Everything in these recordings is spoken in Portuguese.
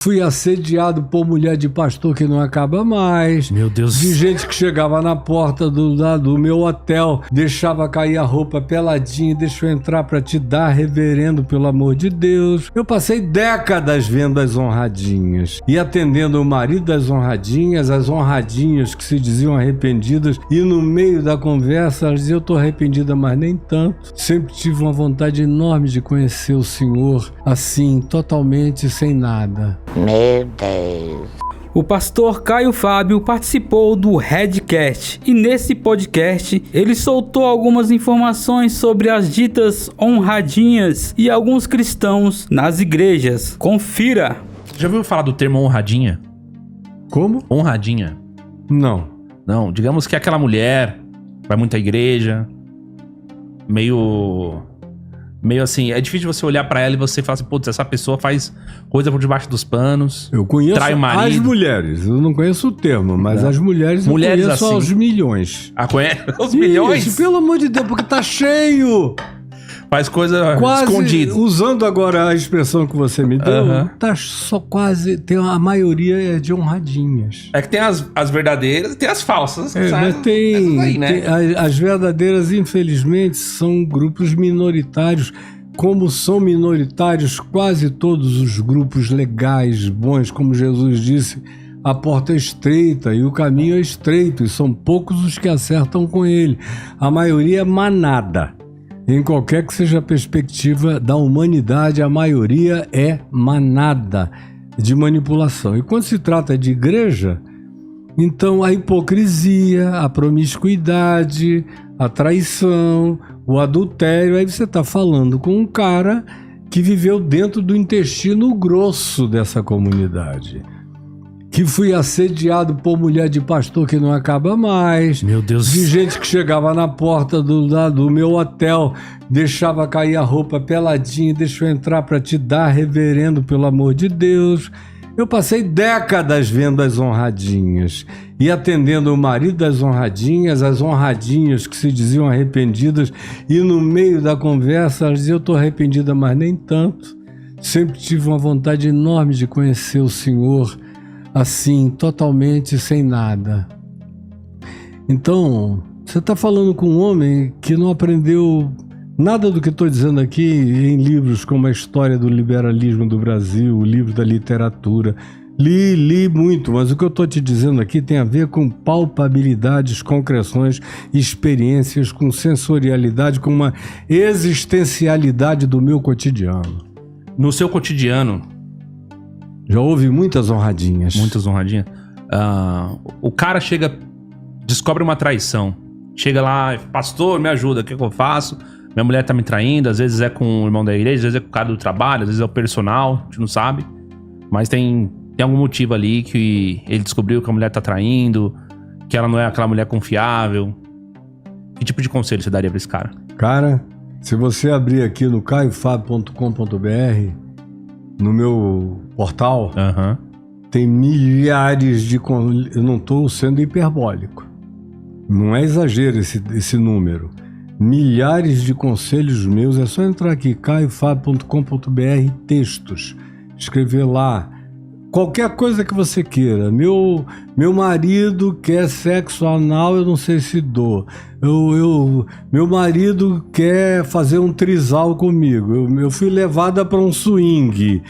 Fui assediado por mulher de pastor que não acaba mais. Meu Deus. De gente que chegava na porta do meu hotel, deixava cair a roupa peladinha, deixa eu entrar pra te dar, reverendo, pelo amor de Deus. Eu passei décadas vendo as honradinhas e atendendo o marido das honradinhas, as honradinhas que se diziam arrependidas, e no meio da conversa elas diziam: eu tô arrependida, mas nem tanto. Sempre tive uma vontade enorme de conhecer o Senhor assim, totalmente sem nada. Meu Deus. O pastor Caio Fábio participou do Redcast e nesse podcast ele soltou algumas informações sobre as ditas honradinhas e alguns cristãos nas igrejas. Confira! Já ouviu falar do termo honradinha? Como? Honradinha. Não. Não, digamos que é aquela mulher vai muito à igreja, meio assim, é difícil você olhar pra ela e você falar assim: putz, essa pessoa faz coisa por debaixo dos panos. Eu conheço trai o marido. As mulheres, eu não conheço o termo, mas as mulheres eu conheço assim. aos milhões. Ah, conhece? Os milhões? Isso, pelo amor de Deus, porque tá cheio. Faz coisa Quase, escondida. usando agora a expressão que você me deu, Aham. tá só quase, a maioria é de honradinhas. É que tem as verdadeiras e tem as falsas. Mas essas aí, né? as verdadeiras, infelizmente, são grupos minoritários. Como são minoritários quase todos os grupos legais, bons, como Jesus disse, a porta é estreita e o caminho é estreito, e são poucos os que acertam com ele. A maioria é manada. Em qualquer que seja a perspectiva da humanidade, a maioria é manada de manipulação. E quando se trata de igreja, então a hipocrisia, a promiscuidade, a traição, o adultério, aí você está falando com um cara que viveu dentro do intestino grosso dessa comunidade. Que fui assediado por mulher de pastor que não acaba mais. Meu Deus. De gente que chegava na porta do meu hotel, deixava cair a roupa peladinha, deixa eu entrar pra te dar, reverendo, pelo amor de Deus. Eu passei décadas vendo as honradinhas e atendendo o marido das honradinhas, as honradinhas que se diziam arrependidas, e no meio da conversa elas diziam: eu tô arrependida, mas nem tanto. Sempre tive uma vontade enorme de conhecer o Senhor assim, totalmente sem nada. Então, você está falando com um homem que não aprendeu nada do que estou dizendo aqui em livros como A História do Liberalismo do Brasil, o livro da literatura. Li muito, mas o que eu estou te dizendo aqui tem a ver com palpabilidades, concreções, experiências, com sensorialidade, com uma existencialidade do meu cotidiano. No seu cotidiano, já houve muitas honradinhas. muitas honradinhas, o cara chega, descobre uma traição. Chega lá: pastor, me ajuda, o que eu faço? Minha mulher tá me traindo, às vezes é com o irmão da igreja, às vezes é com o cara do trabalho, às vezes é o personal, a gente não sabe. Mas tem algum motivo ali que ele descobriu que a mulher tá traindo, que ela não é aquela mulher confiável. Que tipo de conselho você daria pra esse cara? Cara, se você abrir aqui no caiofab.com.br, no meu portal, tem milhares de... Eu não estou sendo hiperbólico. Não é exagero esse número. Milhares de conselhos meus. É só entrar aqui, caiofab.com.br, textos. Escrever lá qualquer coisa que você queira. Meu marido quer sexo anal, eu não sei se dou. Meu marido quer fazer um trisal comigo. Eu fui levada para um swing.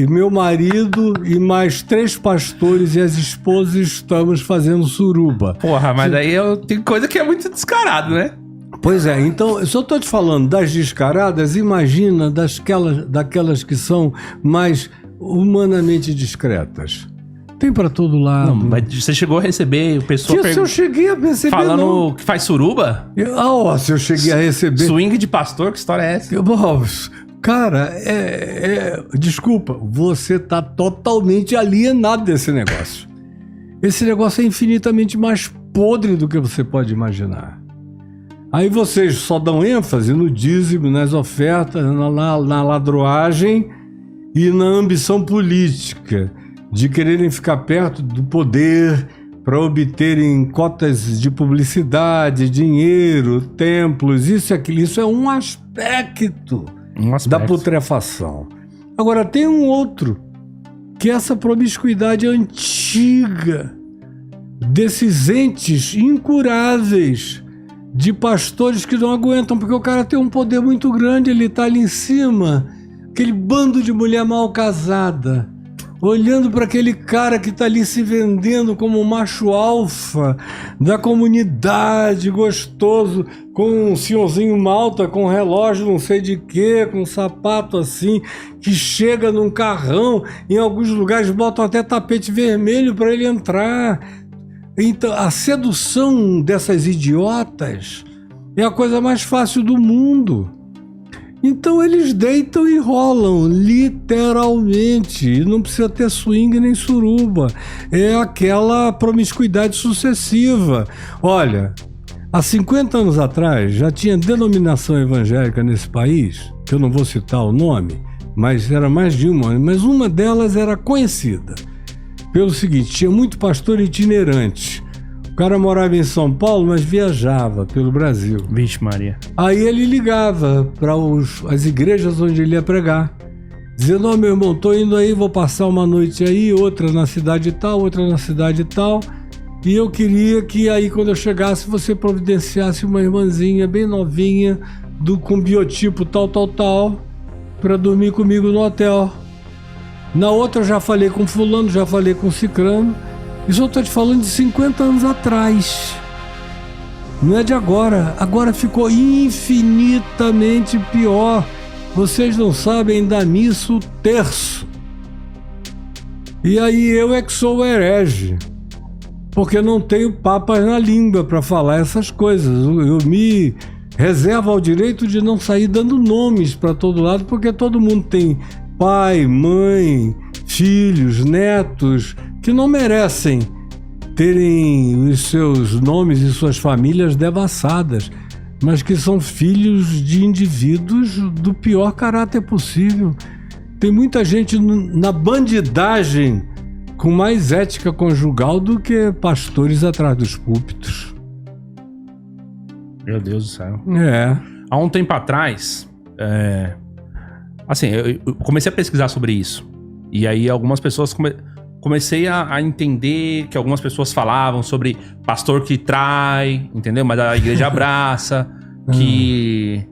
Meu marido e mais 3 pastores e as esposas estamos fazendo suruba. Porra, mas aí tem coisa que é muito descarado, né? Pois é, então, eu só estou te falando das descaradas, imagina daquelas que são mais humanamente discretas. Tem para todo lado. Não, mas você chegou a receber o pessoal Se eu cheguei a receber, falando não. que faz suruba? Se eu cheguei a receber... Swing de pastor, que história é essa? Cara, desculpa, você tá totalmente alienado desse negócio. Esse negócio é infinitamente mais podre do que você pode imaginar. Aí vocês só dão ênfase no dízimo, nas ofertas, na ladroagem e na ambição política de quererem ficar perto do poder para obterem cotas de publicidade, dinheiro, templos, isso e aquilo. Isso é um aspecto da putrefação. Agora, tem um outro, que é essa promiscuidade antiga, desses entes incuráveis, de pastores que não aguentam, porque o cara tem um poder muito grande, ele tá ali em cima, aquele bando de mulher mal casada, olhando para aquele cara que tá ali se vendendo como um macho alfa da comunidade, gostoso, com um senhorzinho malta, com um relógio não sei de quê, com um sapato assim, que chega num carrão, em alguns lugares botam até tapete vermelho para ele entrar. Então, a sedução dessas idiotas é a coisa mais fácil do mundo. Então eles deitam e rolam, literalmente. E não precisa ter swing nem suruba. É aquela promiscuidade sucessiva. Olha, há 50 anos atrás já tinha denominação evangélica nesse país, que eu não vou citar o nome, mas era mais de uma. Mas uma delas era conhecida pelo seguinte: tinha muito pastor itinerante. O cara morava em São Paulo, mas viajava pelo Brasil. Vixe Maria. Aí ele ligava para as igrejas onde ele ia pregar, dizendo: ó, meu irmão, tô indo aí, vou passar uma noite aí, outra na cidade tal, outra na cidade tal, e eu queria que aí quando eu chegasse você providenciasse uma irmãzinha bem novinha, com biotipo tal, para dormir comigo no hotel. Na outra eu já falei com fulano, já falei com cicrano. Isso eu estou te falando de 50 anos atrás. Não é de agora. Agora ficou infinitamente pior. Vocês não sabem dar missa o terço. E aí eu é que sou herege, porque não tenho papas na língua para falar essas coisas. Eu me reservo ao direito de não sair dando nomes para todo lado, porque todo mundo tem pai, mãe, filhos, netos, que não merecem terem os seus nomes e suas famílias devassadas, mas que são filhos de indivíduos do pior caráter possível. Tem muita gente na bandidagem com mais ética conjugal do que pastores atrás dos púlpitos. Meu Deus do céu. É. Há um tempo atrás, assim, eu comecei a pesquisar sobre isso. E aí algumas pessoas... Comecei a entender que algumas pessoas falavam sobre pastor que trai, entendeu? Mas a igreja abraça, que...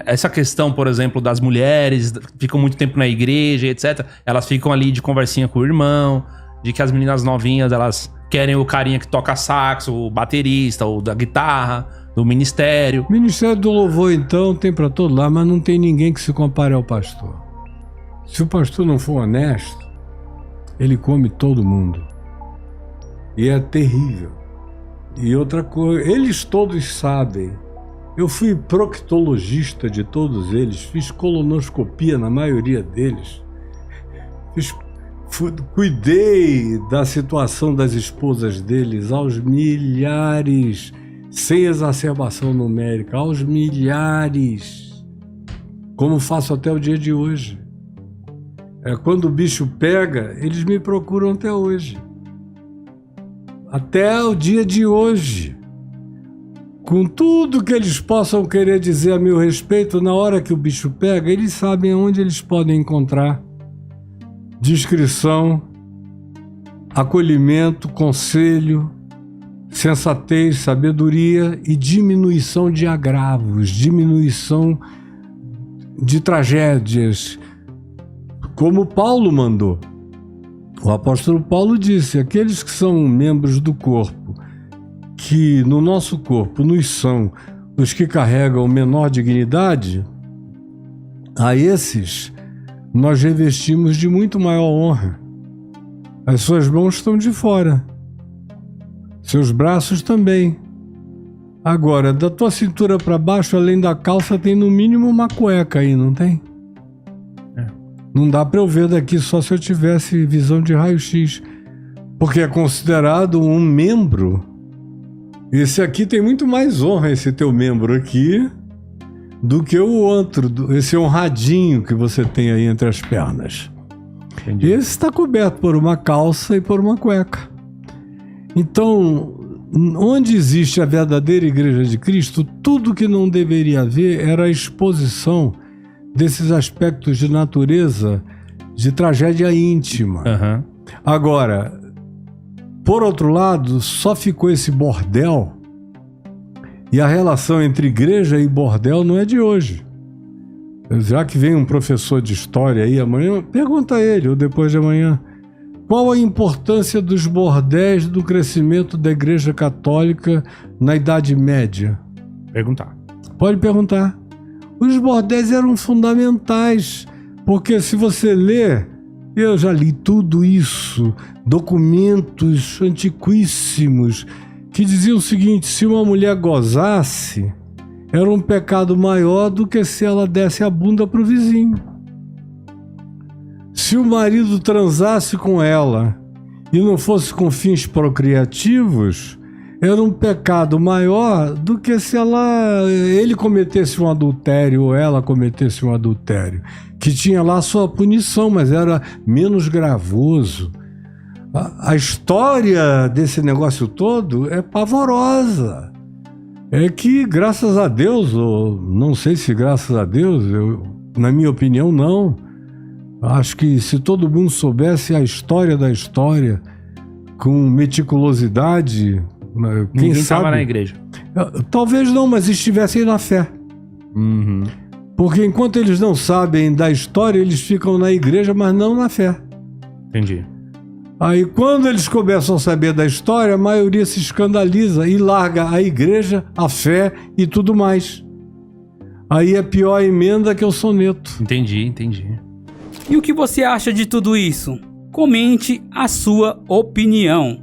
essa questão, por exemplo, das mulheres ficam muito tempo na igreja, etc. Elas ficam ali de conversinha com o irmão, de que as meninas novinhas, elas querem o carinha que toca saxo, o baterista, ou da guitarra, do ministério. O ministério do louvor, então, tem para todo lado, mas não tem ninguém que se compare ao pastor. Se o pastor não for honesto, ele come todo mundo. E é terrível. E outra coisa, eles todos sabem. Eu fui proctologista de todos eles, fiz colonoscopia na maioria deles. Cuidei da situação das esposas deles aos milhares, sem exacerbação numérica, aos milhares. Como faço até o dia de hoje. Quando o bicho pega, eles me procuram até hoje. Até o dia de hoje. Com tudo que eles possam querer dizer a meu respeito, na hora que o bicho pega, eles sabem onde eles podem encontrar discrição, acolhimento, conselho, sensatez, sabedoria e diminuição de agravos, diminuição de tragédias, como Paulo mandou. O apóstolo Paulo disse: aqueles que são membros do corpo, que no nosso corpo nos são os que carregam menor dignidade, a esses nós revestimos de muito maior honra. As suas mãos estão de fora, seus braços também. Agora, da tua cintura para baixo, além da calça, tem no mínimo uma cueca aí, não tem? Não dá para eu ver daqui só se eu tivesse visão de raio-x, porque é considerado um membro. Esse aqui tem muito mais honra, esse teu membro aqui, do que o outro, esse honradinho que você tem aí entre as pernas. Entendi. Esse está coberto por uma calça e por uma cueca. Então, onde existe a verdadeira Igreja de Cristo, tudo que não deveria haver era a exposição desses aspectos de natureza de tragédia íntima. Aham. Agora, por outro lado, só ficou esse bordel, e a relação entre igreja e bordel não é de hoje. Já que vem um professor de história aí amanhã, pergunta a ele, ou depois de amanhã, qual a importância dos bordéis do crescimento da Igreja Católica na Idade Média? Perguntar. Pode perguntar. Os bordéis eram fundamentais, porque se você ler, eu já li tudo isso, documentos antiquíssimos, que diziam o seguinte: se uma mulher gozasse, era um pecado maior do que se ela desse a bunda para o vizinho. Se o marido transasse com ela e não fosse com fins procriativos, era um pecado maior do que se ele cometesse um adultério ou ela cometesse um adultério, que tinha lá sua punição, mas era menos gravoso. A história desse negócio todo é pavorosa. É que, graças a Deus, ou não sei se graças a Deus, na minha opinião, não. Acho que se todo mundo soubesse a história da história com meticulosidade, quem Ninguém sabe... estava na igreja. Talvez não, mas estivessem na fé. Uhum. Porque enquanto eles não sabem da história, eles ficam na igreja, mas não na fé. Entendi. Aí quando eles começam a saber da história, a maioria se escandaliza e larga a igreja, a fé e tudo mais. Aí é pior a emenda que o soneto. Entendi. E o que você acha de tudo isso? Comente a sua opinião.